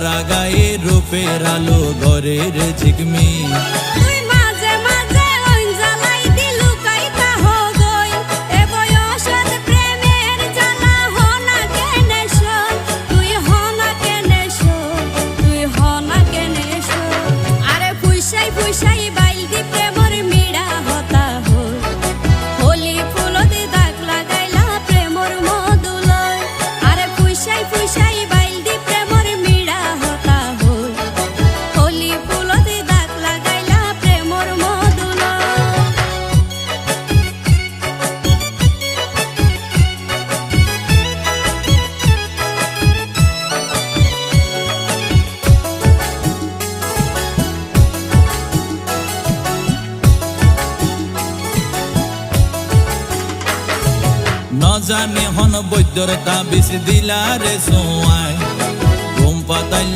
গায়ে রূপের আলো ঘরের ঝিকমি ন জানি হন বৈদ্যর তাবিজ দিলা রে সোয়াই ঘুম পাতাই